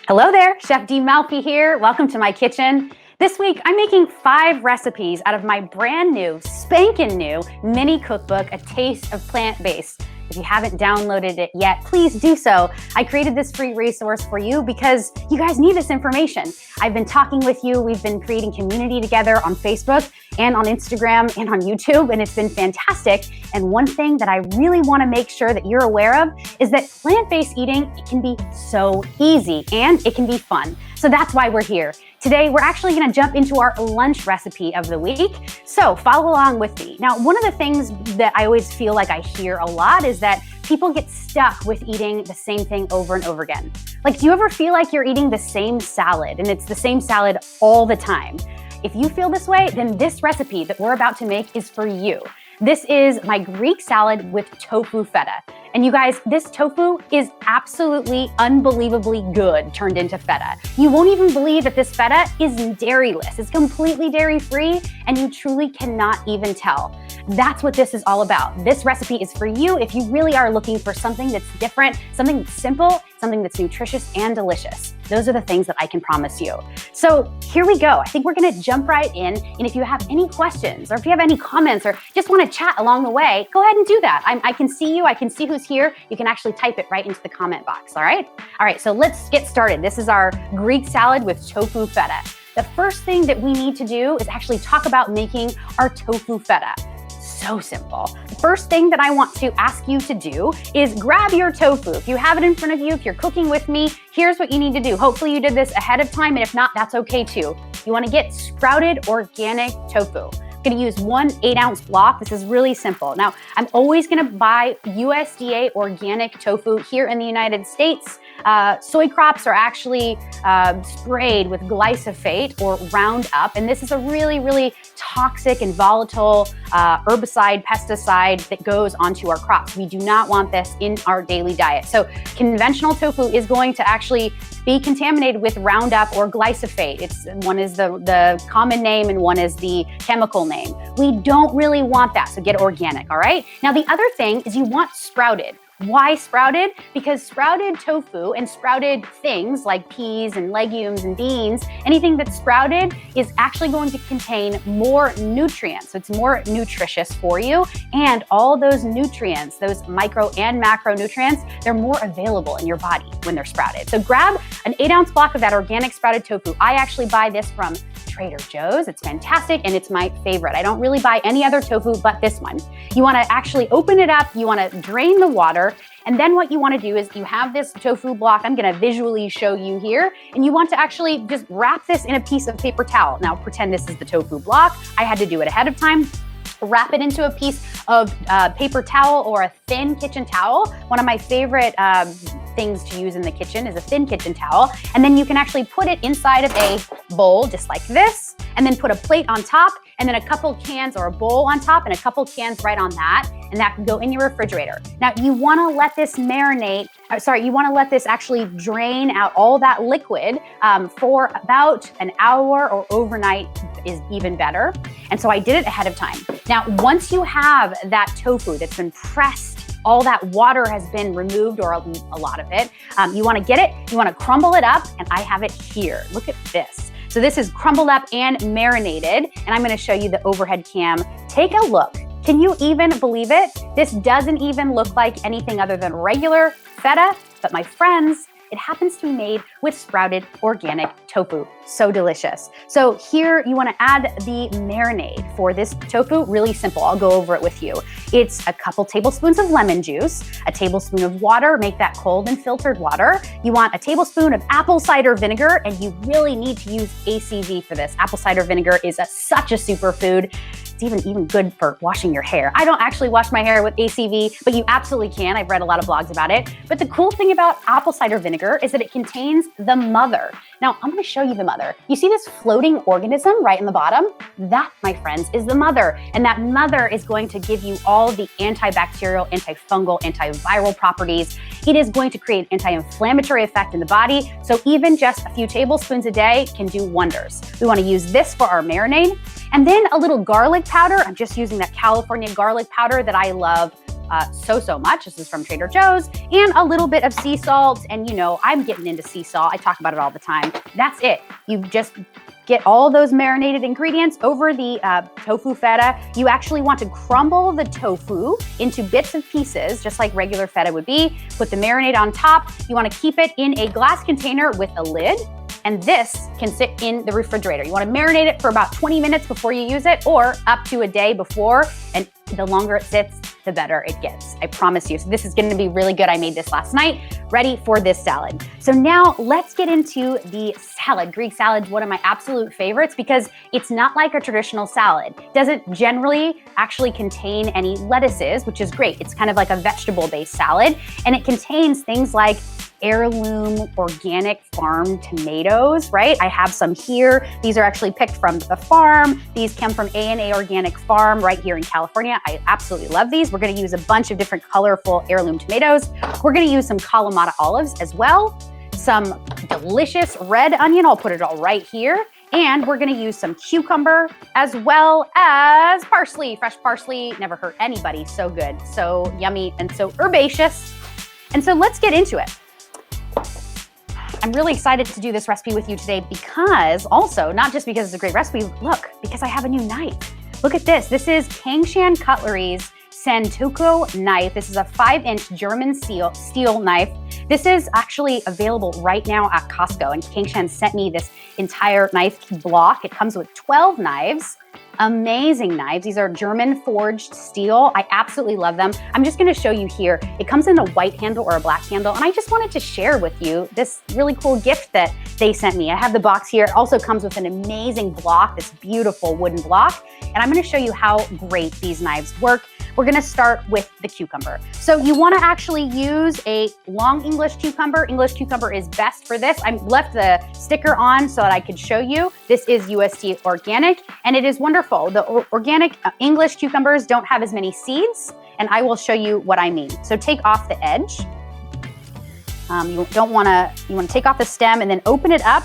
Hello there, Chef D. Malfi here. Welcome to my kitchen. This week, I'm making 5 recipes out of my brand new, spankin' new mini cookbook, A Taste of Plant-Based. If you haven't downloaded it yet, please do so. I created this free resource for you because you guys need this information. I've been talking with you. We've been creating community together on Facebook and on Instagram and on YouTube, and it's been fantastic. And one thing that I really want to make sure that you're aware of is that plant-based eating, it can be so easy and it can be fun. So that's why we're here. Today, we're actually gonna jump into our lunch recipe of the week. So follow along with me. Now, one of the things that I always feel like I hear a lot is that people get stuck with eating the same thing over and over again. Like, do you ever feel like you're eating the same salad and it's the same salad all the time? If you feel this way, then this recipe that we're about to make is for you. This is my Greek salad with tofu feta. And you guys, this tofu is absolutely unbelievably good turned into feta. You won't even believe that this feta is dairyless. It's completely dairy-free, and you truly cannot even tell. That's what this is all about. This recipe is for you if you really are looking for something that's different, something that's simple, something that's nutritious and delicious. Those are the things that I can promise you. So here we go. I think we're gonna jump right in. And if you have any questions or if you have any comments or just wanna chat along the way, go ahead and do that. I can see you, I can see who's here. You can actually type it right into the comment box, all right? All right, so let's get started. This is our Greek salad with tofu feta. The first thing that we need to do is actually talk about making our tofu feta. So simple. The first thing that I want to ask you to do is grab your tofu. If you have it in front of you, if you're cooking with me, here's what you need to do. Hopefully you did this ahead of time, and if not, that's okay too. You want to get sprouted organic tofu. I'm gonna use 1 8-ounce block. This is really simple. Now, I'm always gonna buy USDA organic tofu here in the United States. Soy crops are actually sprayed with glyphosate or Roundup, and this is a really, really toxic and volatile herbicide, pesticide that goes onto our crops. We do not want this in our daily diet. So conventional tofu is going to actually be contaminated with Roundup or glyphosate. One is the common name and one is the chemical name. We don't really want that, so get organic, all right? Now the other thing is you want sprouted. Why sprouted? Because sprouted tofu and sprouted things like peas and legumes and beans, anything that's sprouted is actually going to contain more nutrients. So it's more nutritious for you. And all those nutrients, those micro and macronutrients, they're more available in your body when they're sprouted. So grab an 8-ounce block of that organic sprouted tofu. I actually buy this from Trader Joe's. It's fantastic and it's my favorite. I don't really buy any other tofu but this one. You want to actually open it up, you want to drain the water, and then what you want to do is you have this tofu block. I'm going to visually show you here, and you want to actually just wrap this in a piece of paper towel. Now pretend this is the tofu block. I had to do it ahead of time. Wrap it into a piece of paper towel or a thin kitchen towel. One of my favorite things to use in the kitchen is a thin kitchen towel. And then you can actually put it inside of a bowl just like this, and then put a plate on top, and then a couple cans or a bowl on top and a couple cans right on that, and that can go in your refrigerator. Now you wanna let this marinate, you wanna let this actually drain out all that liquid for about an hour, or overnight is even better. And so I did it ahead of time. Now, once you have that tofu that's been pressed, all that water has been removed, or a lot of it, you wanna get it, you wanna crumble it up, and I have it here. Look at this. So this is crumbled up and marinated, and I'm gonna show you the overhead cam. Take a look. Can you even believe it? This doesn't even look like anything other than regular feta, but my friends, it happens to be made with sprouted organic tofu. So delicious. So here you want to add the marinade for this tofu. Really simple. I'll go over it with you. It's a couple tablespoons of lemon juice, a tablespoon of water, make that cold and filtered water. You want a tablespoon of apple cider vinegar, and you really need to use ACV for this. Apple cider vinegar is such a superfood. It's even good for washing your hair. I don't actually wash my hair with ACV, but you absolutely can. I've read a lot of blogs about it. But the cool thing about apple cider vinegar is that it contains the mother. Now, I'm gonna show you the mother. You see this floating organism right in the bottom? That, my friends, is the mother. And that mother is going to give you all the antibacterial, antifungal, antiviral properties. It is going to create an anti-inflammatory effect in the body. So even just a few tablespoons a day can do wonders. We wanna use this for our marinade. And then a little garlic powder. I'm just using that California garlic powder that I love so much. This is from Trader Joe's, and a little bit of sea salt. And you know, I'm getting into sea salt. I talk about it all the time. That's it. You just get all those marinated ingredients over the tofu feta. You actually want to crumble the tofu into bits and pieces, just like regular feta would be. Put the marinade on top. You want to keep it in a glass container with a lid. And this can sit in the refrigerator. You want to marinate it for about 20 minutes before you use it, or up to a day before. And the longer it sits, the better it gets. I promise you. So this is going to be really good. I made this last night, ready for this salad. So now let's get into the salad. Greek salad is one of my absolute favorites because it's not like a traditional salad. It doesn't generally actually contain any lettuces, which is great. It's kind of like a vegetable-based salad, and it contains things like heirloom organic farm tomatoes, right? I have some here. These are actually picked from the farm. These come from A&A Organic Farm right here in California. I absolutely love these. We're gonna use a bunch of different colorful heirloom tomatoes. We're gonna use some Kalamata olives as well, some delicious red onion. I'll put it all right here. And we're gonna use some cucumber as well as parsley. Fresh parsley never hurt anybody. So good, so yummy, and so herbaceous. And so let's get into it. I'm really excited to do this recipe with you today because also, not just because it's a great recipe, look, because I have a new knife. Look at this. This is Cangshan Cutlery's Santoku knife. This is a 5-inch German steel knife. This is actually available right now at Costco, and Cangshan sent me this entire knife block. It comes with 12 knives. Amazing knives. These are German forged steel. I absolutely love them. I'm just gonna show you here. It comes in a white handle or a black handle, and I just wanted to share with you this really cool gift that they sent me. I have the box here. It also comes with an amazing block, this beautiful wooden block, and I'm gonna show you how great these knives work. We're gonna start with the cucumber. So you wanna actually use a long English cucumber. English cucumber is best for this. I left the sticker on so that I could show you. This is USD organic, and it is wonderful. The organic English cucumbers don't have as many seeds, and I will show you what I mean. So take off the edge. You wanna take off the stem and then open it up.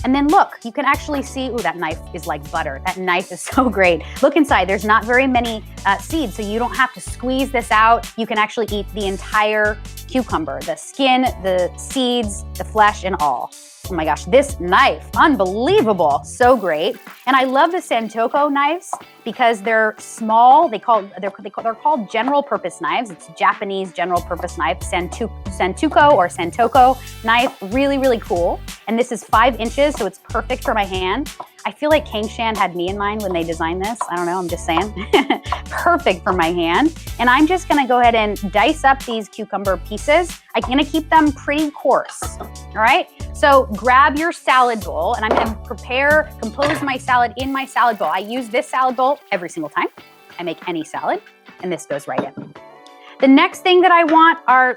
And then look, you can actually see, ooh, that knife is like butter. That knife is so great. Look inside, there's not very many seeds, so you don't have to squeeze this out. You can actually eat the entire cucumber, the skin, the seeds, the flesh, and all. Oh my gosh, this knife, unbelievable, so great. And I love the Santoku knives because they're small. They're called general purpose knives. It's Japanese general purpose knife, Santoku or Santoko knife, really, really cool. And this is 5 inches, so it's perfect for my hand. I feel like Cangshan had me in mind when they designed this. I don't know, I'm just saying. Perfect for my hand. And I'm just gonna go ahead and dice up these cucumber pieces. I'm gonna keep them pretty coarse, all right? So grab your salad bowl, and I'm gonna compose my salad in my salad bowl. I use this salad bowl every single time I make any salad, and this goes right in. The next thing that I want are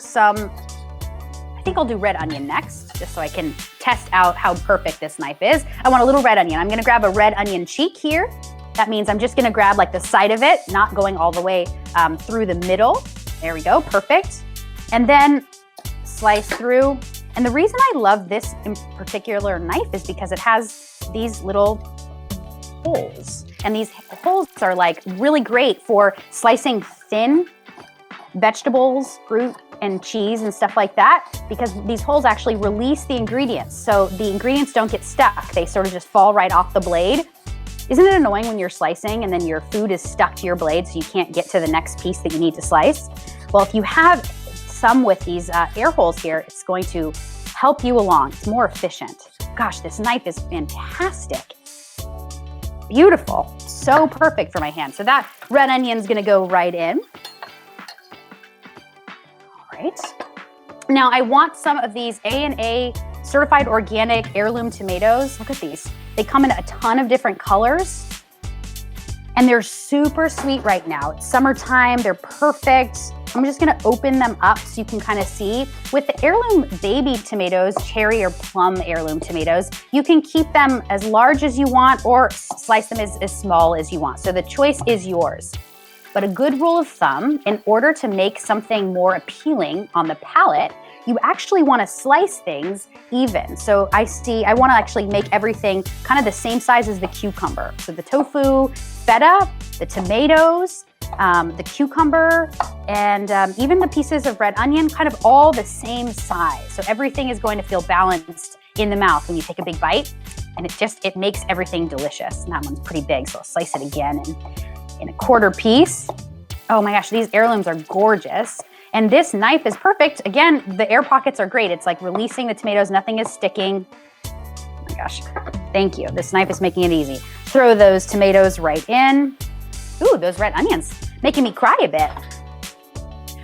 I think I'll do red onion next, just so I can test out how perfect this knife is. I want a little red onion. I'm gonna grab a red onion cheek here. That means I'm just gonna grab like the side of it, not going all the way through the middle. There we go, perfect. And then slice through. And the reason I love this in particular knife is because it has these little holes. And these holes are like really great for slicing thin vegetables, fruit, and cheese and stuff like that, because these holes actually release the ingredients. So the ingredients don't get stuck. They sort of just fall right off the blade. Isn't it annoying when you're slicing and then your food is stuck to your blade so you can't get to the next piece that you need to slice? Well, if you have some with these air holes here, it's going to help you along. It's more efficient. Gosh, this knife is fantastic. Beautiful, so perfect for my hand. So that red onion's gonna go right in. Right. Now I want some of these A&A certified organic heirloom tomatoes. Look at these. They come in a ton of different colors, and they're super sweet right now. It's summertime, they're perfect. I'm just gonna open them up so you can kind of see. With the heirloom baby tomatoes, cherry or plum heirloom tomatoes, you can keep them as large as you want or slice them as small as you want. So the choice is yours. But a good rule of thumb, in order to make something more appealing on the palate, you actually want to slice things even. So I want to actually make everything kind of the same size as the cucumber. So the tofu, feta, the tomatoes, the cucumber, and even the pieces of red onion, kind of all the same size. So everything is going to feel balanced in the mouth when you take a big bite, and it makes everything delicious. And that one's pretty big, so I'll slice it again in a quarter piece. Oh my gosh, these heirlooms are gorgeous. And this knife is perfect. Again, the air pockets are great. It's like releasing the tomatoes, nothing is sticking. Oh my gosh, thank you. This knife is making it easy. Throw those tomatoes right in. Ooh, those red onions, making me cry a bit.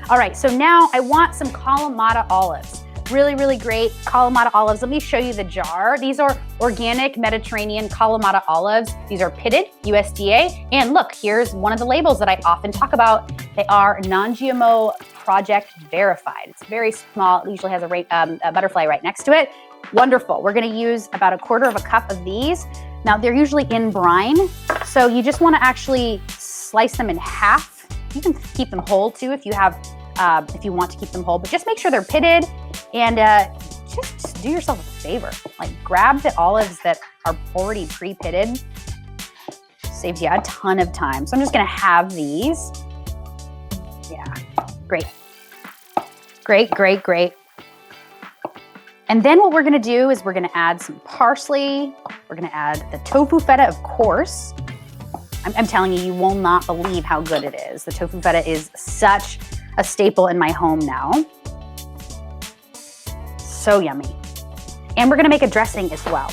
All right, so now I want some Kalamata olives. Really, really great Kalamata olives. Let me show you the jar. These are organic Mediterranean Kalamata olives. These are pitted, USDA. And look, here's one of the labels that I often talk about. They are non-GMO project verified. It's very small. It usually has a butterfly right next to it. Wonderful. We're gonna use about a quarter of a cup of these. Now they're usually in brine, so you just wanna actually slice them in half. You can keep them whole too if you want to keep them whole, but just make sure they're pitted, and just do yourself a favor. Like, grab the olives that are already pre-pitted. Saves you a ton of time. So I'm just gonna have these. Yeah, great. Great, great, great. And then what we're gonna do is we're gonna add some parsley. We're gonna add the tofu feta, of course. I'm telling you, you will not believe how good it is. The tofu feta is such a staple in my home now. So yummy. And we're gonna make a dressing as well.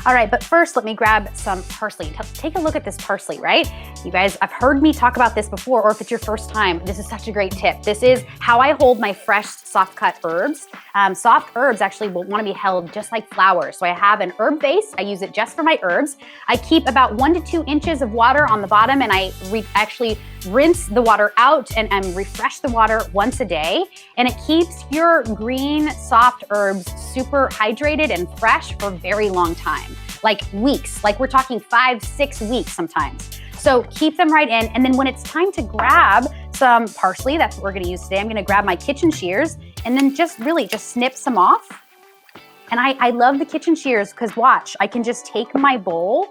All right, but first let me grab some parsley. Take a look at this parsley, right? You guys, I've heard me talk about this before, or if it's your first time, this is such a great tip. This is how I hold my fresh soft cut herbs. Soft herbs actually will wanna be held just like flowers. So I have an herb base, I use it just for my herbs. I keep about 1 to 2 inches of water on the bottom, and I actually rinse the water out and refresh the water once a day. And it keeps your green soft herbs super hydrated and fresh for a very long time, like weeks, like we're talking 5-6 weeks sometimes. So keep them right in. And then when it's time to grab some parsley, that's what we're gonna use today. I'm gonna grab my kitchen shears and then just snip some off. And I love the kitchen shears because watch, I can just take my bowl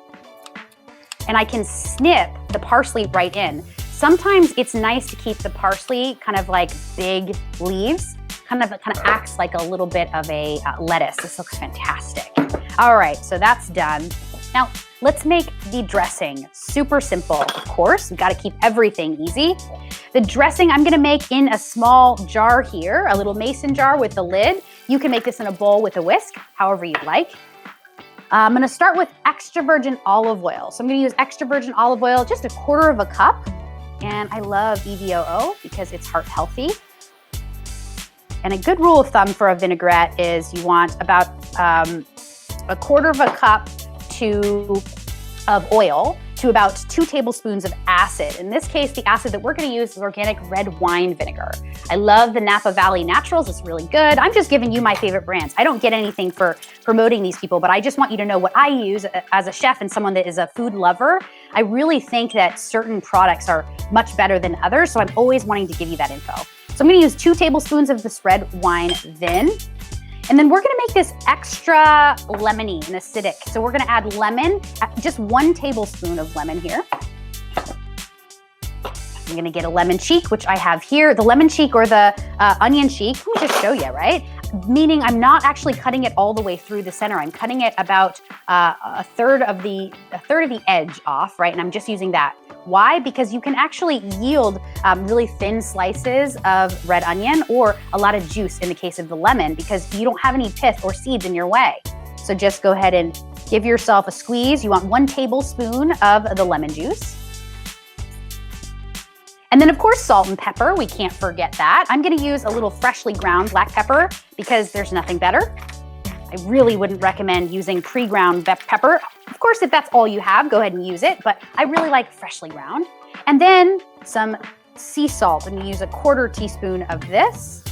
and I can snip the parsley right in. Sometimes it's nice to keep the parsley kind of like big leaves, kind of acts like a little bit of a lettuce. This looks fantastic. All right, so that's done. Now, let's make the dressing super simple. Of course, we gotta keep everything easy. The dressing I'm gonna make in a small jar here, a little mason jar with the lid. You can make this in a bowl with a whisk, however you like. I'm gonna start with extra virgin olive oil. So I'm gonna use extra virgin olive oil, just a quarter of a cup. And I love EVOO because it's heart healthy. And a good rule of thumb for a vinaigrette is you want about a quarter of a cup of oil to about 2 tablespoons of acid. In this case, the acid that we're gonna use is organic red wine vinegar. I love the Napa Valley Naturals, it's really good. I'm just giving you my favorite brands. I don't get anything for promoting these people, but I just want you to know what I use as a chef and someone that is a food lover. I really think that certain products are much better than others, so I'm always wanting to give you that info. So I'm gonna use 2 tablespoons of this red wine vin. And then we're gonna make this extra lemony and acidic. So we're gonna add lemon, just 1 tablespoon of lemon here. I'm gonna get a lemon cheek, which I have here. The lemon cheek or the onion cheek, let me just show you, right? Meaning I'm not actually cutting it all the way through the center. I'm cutting it about a third of the edge off, right? And I'm just using that. Why? Because you can actually yield really thin slices of red onion or a lot of juice in the case of the lemon because you don't have any pith or seeds in your way. So just go ahead and give yourself a squeeze. You want 1 tablespoon of the lemon juice. And then of course, salt and pepper, we can't forget that. I'm gonna use a little freshly ground black pepper because there's nothing better. I really wouldn't recommend using pre-ground pepper. Of course, if that's all you have, go ahead and use it, but I really like freshly ground. And then some sea salt. I'm gonna use a 1/4 teaspoon of this.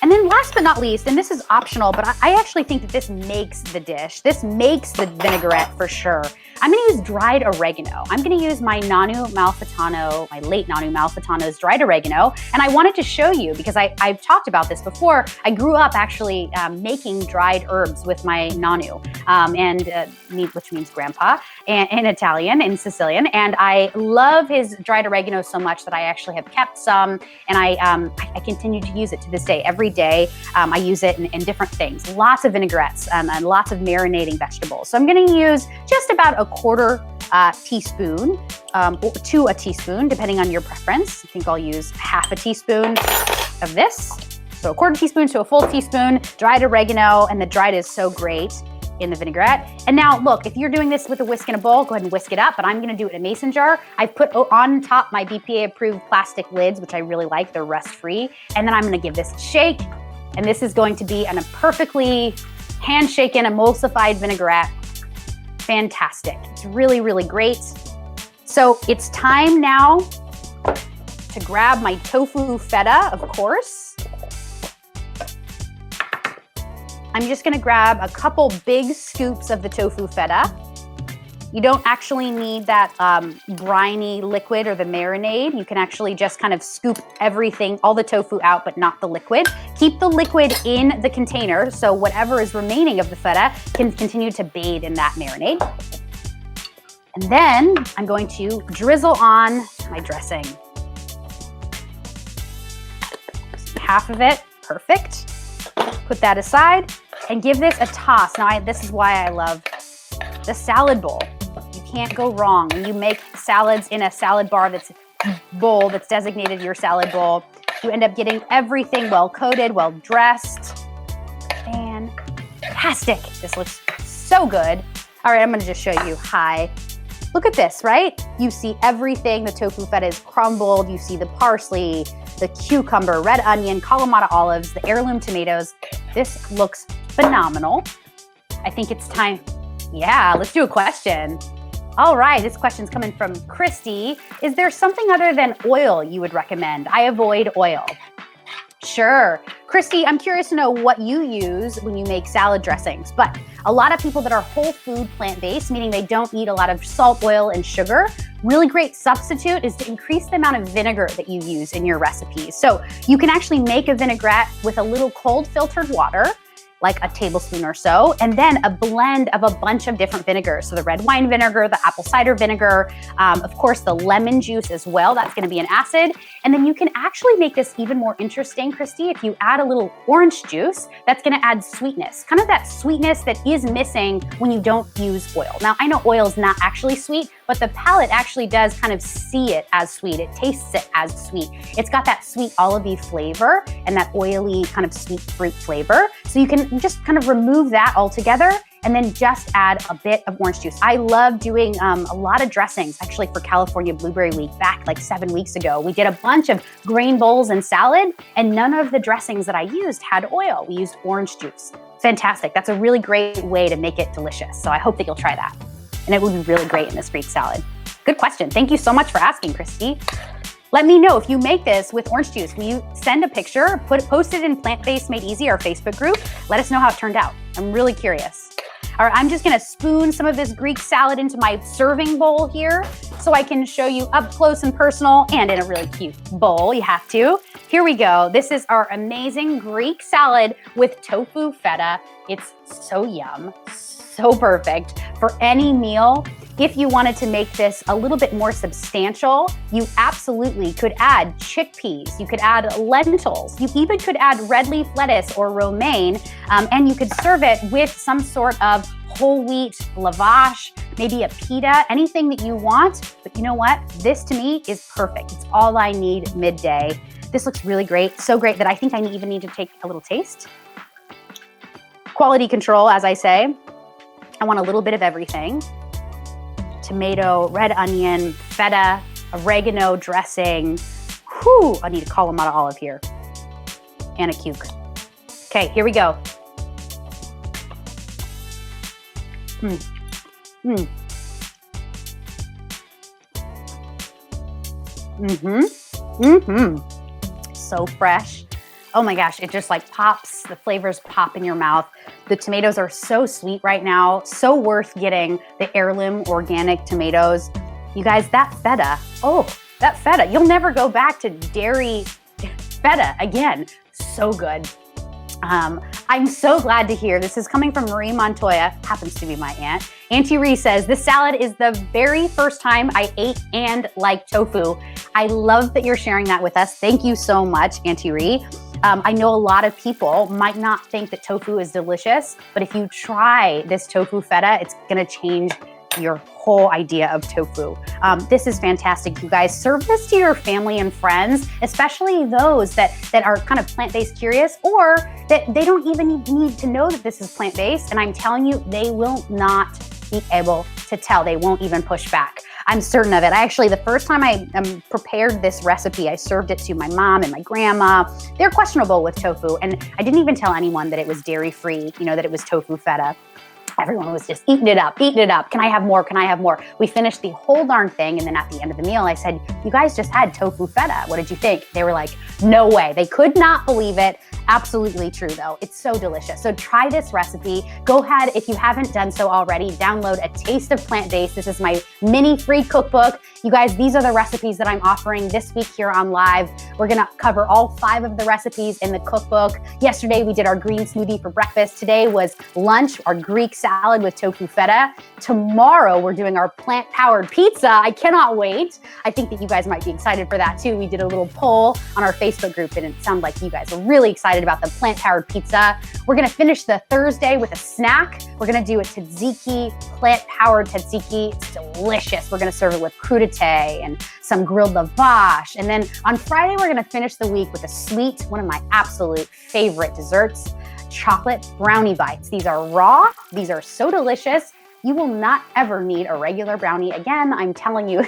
And then last but not least, and this is optional, but I actually think that this makes the dish. This makes the vinaigrette for sure. I'm gonna use dried oregano. I'm gonna use my Nanu Malfitano, my late Nanu Malfitano's dried oregano. And I wanted to show you, because I've talked about this before, I grew up actually making dried herbs with my Nanu, which means grandpa, in Italian, in Sicilian. And I love his dried oregano so much that I actually have kept some, and I continue to use it to this day. Every day I use it in different things, lots of vinaigrettes and lots of marinating vegetables. So I'm gonna use just about a quarter teaspoon to a teaspoon, depending on your preference. I think I'll use half a teaspoon of this. So a quarter teaspoon to a full teaspoon, dried oregano, and the dried is so great in the vinaigrette. And now look, if you're doing this with a whisk in a bowl, go ahead and whisk it up, but I'm gonna do it in a mason jar. I've put on top my BPA approved plastic lids, which I really like, they're rust free. And then I'm gonna give this a shake. And this is going to be a perfectly hand-shaken, emulsified vinaigrette. Fantastic, it's really, really great. So it's time now to grab my tofu feta, of course. I'm just gonna grab a couple big scoops of the tofu feta. You don't actually need that briny liquid or the marinade. You can actually just kind of scoop everything, all the tofu out, but not the liquid. Keep the liquid in the container, so whatever is remaining of the feta can continue to bathe in that marinade. And then I'm going to drizzle on my dressing. Half of it, perfect. Put that aside and give this a toss. Now, this is why I love the salad bowl. You can't go wrong when you make salads in a salad bar that's designated your salad bowl. You end up getting everything well coated, well dressed. Fantastic. This looks so good. All right, I'm gonna just show you. Hi. Look at this, right? You see everything. The tofu feta is crumbled. You see the parsley, the cucumber, red onion, Kalamata olives, the heirloom tomatoes. This looks phenomenal. I think it's time. Yeah, let's do a question. All right, this question's coming from Christy. Is there something other than oil you would recommend? I avoid oil. Sure. Christy, I'm curious to know what you use when you make salad dressings, but a lot of people that are whole food plant-based, meaning they don't eat a lot of salt, oil, and sugar, really great substitute is to increase the amount of vinegar that you use in your recipes. So you can actually make a vinaigrette with a little cold filtered water, like a tablespoon or so, and then a blend of a bunch of different vinegars. So the red wine vinegar, the apple cider vinegar, of course the lemon juice as well, that's gonna be an acid. And then you can actually make this even more interesting, Christy, if you add a little orange juice, that's gonna add sweetness, kind of that sweetness that is missing when you don't use oil. Now, I know oil is not actually sweet, but the palate actually does kind of see it as sweet. It tastes it as sweet. It's got that sweet olivey flavor and that oily kind of sweet fruit flavor. So you can just kind of remove that altogether and then just add a bit of orange juice. I love doing a lot of dressings, actually for California Blueberry Week back like 7 weeks ago. We did a bunch of grain bowls and salad, and none of the dressings that I used had oil. We used orange juice. Fantastic. That's a really great way to make it delicious. So I hope that you'll try that. And it will be really great in this Greek salad. Good question. Thank you so much for asking, Christy. Let me know if you make this with orange juice. Will you send a picture, post it in Plant-Based Made Easy, our Facebook group? Let us know how it turned out. I'm really curious. All right, I'm just gonna spoon some of this Greek salad into my serving bowl here so I can show you up close and personal and in a really cute bowl, you have to. Here we go. This is our amazing Greek salad with tofu feta. It's so yum, so perfect for any meal. If you wanted to make this a little bit more substantial, you absolutely could add chickpeas, you could add lentils, you even could add red leaf lettuce or romaine, and you could serve it with some sort of whole wheat lavash, maybe a pita, anything that you want. But you know what? This to me is perfect. It's all I need midday. This looks really great, so great that I think I even need to take a little taste. Quality control, as I say. I want a little bit of everything. Tomato, red onion, feta, oregano dressing. Whew, I need a Kalamata olive here. And a cuke. Okay, here we go. So fresh. Oh my gosh, it just like pops, the flavors pop in your mouth. The tomatoes are so sweet right now, so worth getting the heirloom organic tomatoes. You guys, that feta, you'll never go back to dairy feta again. So good. I'm so glad to hear, this is coming from Marie Montoya, happens to be my aunt. Auntie Ree says, this salad is the very first time I ate and liked tofu. I love that you're sharing that with us. Thank you so much, Auntie Ree. I know a lot of people might not think that tofu is delicious, but if you try this tofu feta, it's gonna change your whole idea of tofu. This is fantastic, you guys. Serve this to your family and friends, especially those that are kind of plant-based curious, or that they don't even need to know that this is plant-based. And I'm telling you, they will not be able to tell. They won't even push back. I'm certain of it. The first time I prepared this recipe, I served it to my mom and my grandma. They're questionable with tofu, and I didn't even tell anyone that it was dairy-free, that it was tofu feta. Everyone was just eating it up, eating it up. Can I have more? Can I have more? We finished the whole darn thing. And then at the end of the meal, I said, you guys just had tofu feta. What did you think? They were like, no way. They could not believe it. Absolutely true though. It's so delicious. So try this recipe. Go ahead, if you haven't done so already, download A Taste of Plant-Based. This is my mini free cookbook. You guys, these are the recipes that I'm offering this week here on live. We're gonna cover all 5 of the recipes in the cookbook. Yesterday, we did our green smoothie for breakfast. Today was lunch, our Greek salad with tofu feta. Tomorrow, we're doing our plant-powered pizza. I cannot wait. I think that you guys might be excited for that too. We did a little poll on our Facebook group and it sounded like you guys are really excited about the plant-powered pizza. We're gonna finish the Thursday with a snack. We're gonna do a tzatziki, plant-powered tzatziki. It's delicious. We're gonna serve it with crudité and some grilled lavash. And then on Friday, we're gonna finish the week with a sweet, one of my absolute favorite desserts, chocolate brownie bites. These are raw, these are so delicious. You will not ever need a regular brownie again, I'm telling you.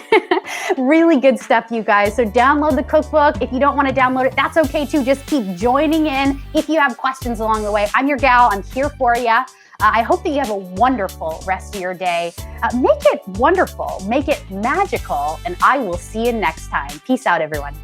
Really good stuff, you guys. So download the cookbook. If you don't want to download it, that's okay too. Just keep joining in. If you have questions along the way, I'm your gal, I'm here for you. I hope that you have a wonderful rest of your day. Make it wonderful, make it magical, and I will see you next time. Peace out, everyone.